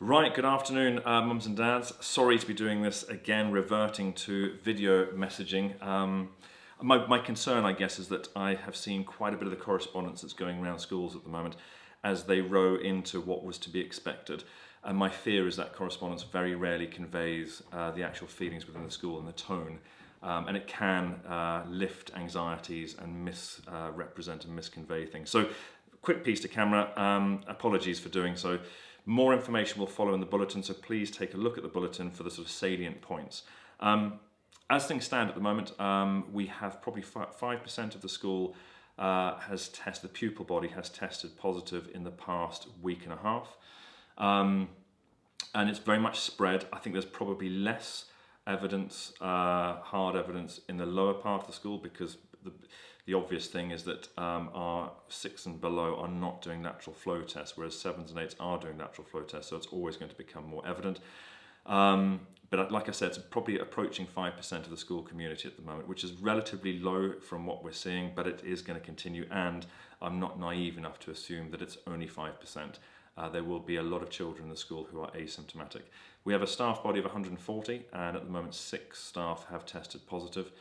Right, good afternoon, mums and dads. Sorry to be doing this again, reverting to video messaging. My concern, I guess, is that I have seen quite a bit of the correspondence that's going around schools at the moment as they row into what was to be expected. And my fear is that correspondence very rarely conveys the actual feelings within the school and the tone. And it can lift anxieties and misrepresent and misconvey things. So, quick piece to camera, apologies for doing so. More information will follow in the bulletin, so please take a look at the bulletin for the sort of salient points. As things stand at the moment, we have probably 5% of the school has tested, the pupil body has tested positive in the past week and a half. And it's very much spread. I think there's probably less evidence, hard evidence in the lower part of the school, because the obvious thing is that our 6 and below are not doing lateral flow tests, whereas 7s and 8s are doing lateral flow tests, so it's always going to become more evident. But like I said, it's probably approaching 5% of the school community at the moment, which is relatively low from what we're seeing, but it is going to continue, and I'm not naive enough to assume that it's only 5%. There will be a lot of children in the school who are asymptomatic. We have a staff body of 140, and at the moment 6 staff have tested positive.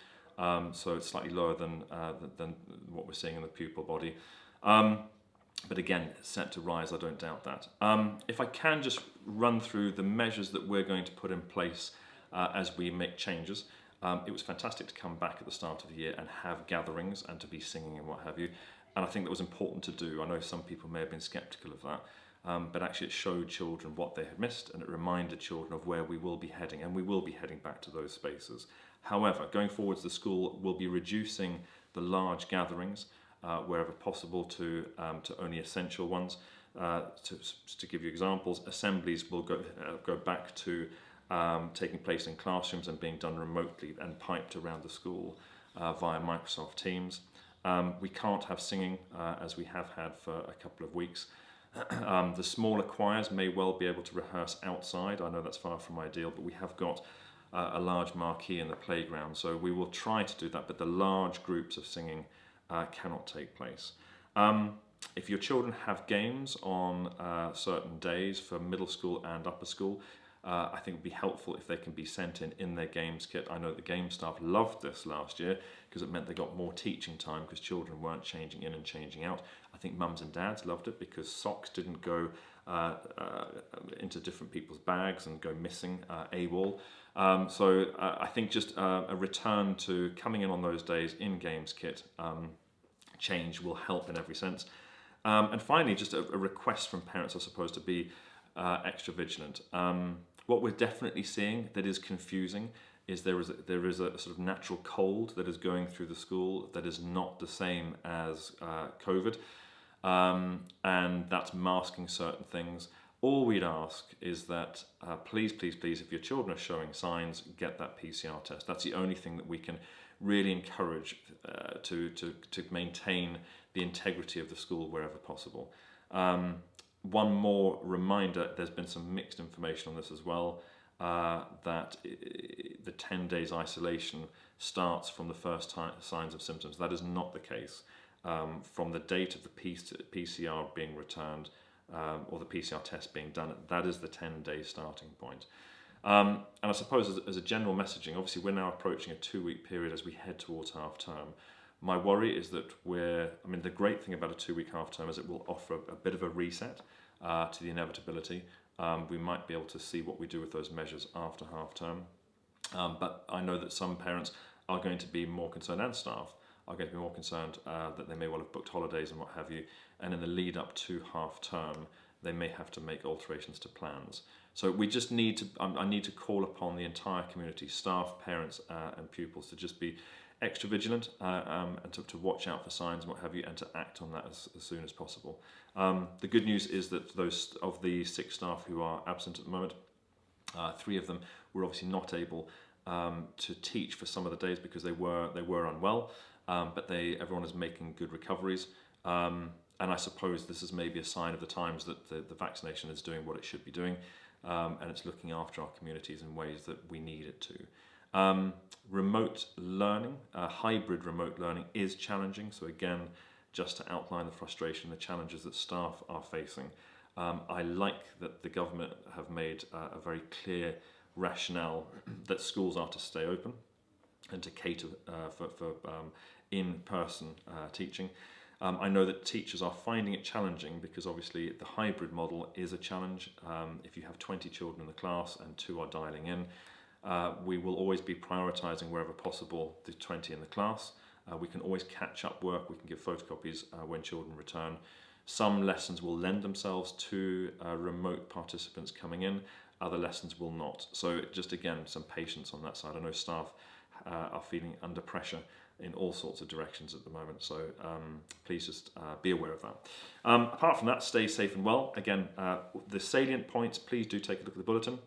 So it's slightly lower than what we're seeing in the pupil body. But again, it's set to rise, I don't doubt that. If I can just run through the measures that we're going to put in place as we make changes. It was fantastic to come back at the start of the year and have gatherings and to be singing and what have you. And I think that was important to do. I know some people may have been sceptical of that. But actually it showed children what they had missed, and it reminded children of where we will be heading, and we will be heading back to those spaces. However, going forwards, the school will be reducing the large gatherings wherever possible to only essential ones. To give you examples, assemblies will go back to taking place in classrooms and being done remotely and piped around the school via Microsoft Teams. We can't have singing as we have had for a couple of weeks. The smaller choirs may well be able to rehearse outside. I know that's far from ideal, but we have got a large marquee in the playground, so we will try to do that, but the large groups of singing cannot take place. If your children have games on certain days for middle school and upper school, I think it would be helpful if they can be sent in their games kit. I know the game staff loved this last year because it meant they got more teaching time because children weren't changing in and changing out. I think mums and dads loved it because socks didn't go into different people's bags and go missing AWOL. So I think just a return to coming in on those days in games kit change will help in every sense. And finally, just a request from parents, I suppose, to be extra vigilant. What we're definitely seeing that is confusing is there is a sort of natural cold that is going through the school that is not the same as COVID, and that's masking certain things. All we'd ask is that please, if your children are showing signs, get that PCR test. That's the only thing that we can really encourage to maintain the integrity of the school wherever possible. One more reminder, there's been some mixed information on this as well, that the 10 days isolation starts from the first signs of symptoms. That is not the case. From the date of the PCR being returned, or the PCR test being done, that is the 10-day starting point. And I suppose as a general messaging, obviously we're now approaching a 2-week period as we head towards half term. My worry is that the great thing about a 2-week half term is it will offer a bit of a reset to the inevitability. We might be able to see what we do with those measures after half term. But I know that some parents are going to be more concerned, and staff are going to be more concerned that they may well have booked holidays and what have you, and in the lead up to half term they may have to make alterations to plans. So we just need to, I need to call upon the entire community, staff, parents and pupils to just be extra vigilant and to watch out for signs and what have you, and to act on that as soon as possible. The good news is that those of the 6 staff who are absent at the moment, 3 of them were obviously not able to teach for some of the days because they were unwell, but everyone is making good recoveries. And I suppose this is maybe a sign of the times that the vaccination is doing what it should be doing, and it's looking after our communities in ways that we need it to. Remote learning, hybrid remote learning is challenging. So again, just to outline the frustration, the challenges that staff are facing. I like that the government have made a very clear rationale that schools are to stay open and to cater for in-person teaching. I know that teachers are finding it challenging because obviously the hybrid model is a challenge. If you have 20 children in the class and 2 are dialing in, we will always be prioritising wherever possible the 20 in the class. We can always catch up work, we can give photocopies when children return. Some lessons will lend themselves to remote participants coming in, other lessons will not. So just again, some patience on that side. I know staff are feeling under pressure in all sorts of directions at the moment, so please just be aware of that. Apart from that, stay safe and well. Again, the salient points, please do take a look at the bulletin.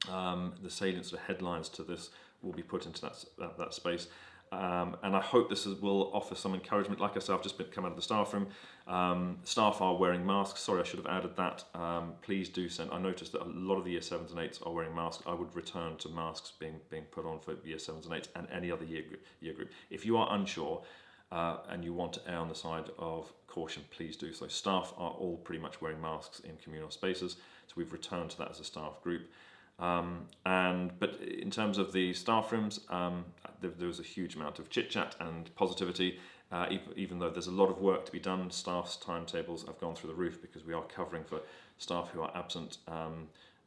The salient sort of headlines to this will be put into that space. And I hope this will offer some encouragement. Like I said, I've just come out of the staff room. Staff are wearing masks. Sorry, I should have added that. Please do send. I noticed that a lot of the year 7s and 8s are wearing masks. I would return to masks being put on for year 7s and 8s and any other year group. If you are unsure and you want to err on the side of caution, please do so. Staff are all pretty much wearing masks in communal spaces, so we've returned to that as a staff group. But in terms of the staff rooms, there was a huge amount of chit-chat and positivity, even though there's a lot of work to be done. Staff's timetables have gone through the roof because we are covering for staff who are absent.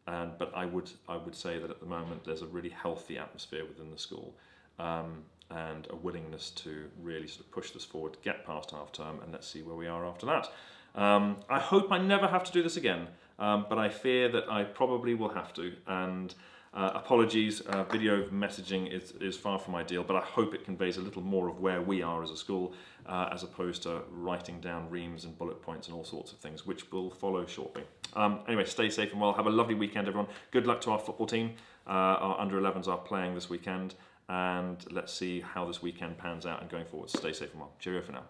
But I would say that at the moment there's a really healthy atmosphere within the school, and a willingness to really sort of push this forward, get past half term, and let's see where we are after that. I hope I never have to do this again, but I fear that I probably will have to, and apologies, video messaging is far from ideal, but I hope it conveys a little more of where we are as a school, as opposed to writing down reams and bullet points and all sorts of things, which will follow shortly. Anyway, stay safe and well. Have a lovely weekend, everyone. Good luck to our football team. Our under-11s are playing this weekend, and let's see how this weekend pans out and going forward. Stay safe and well. Cheerio for now.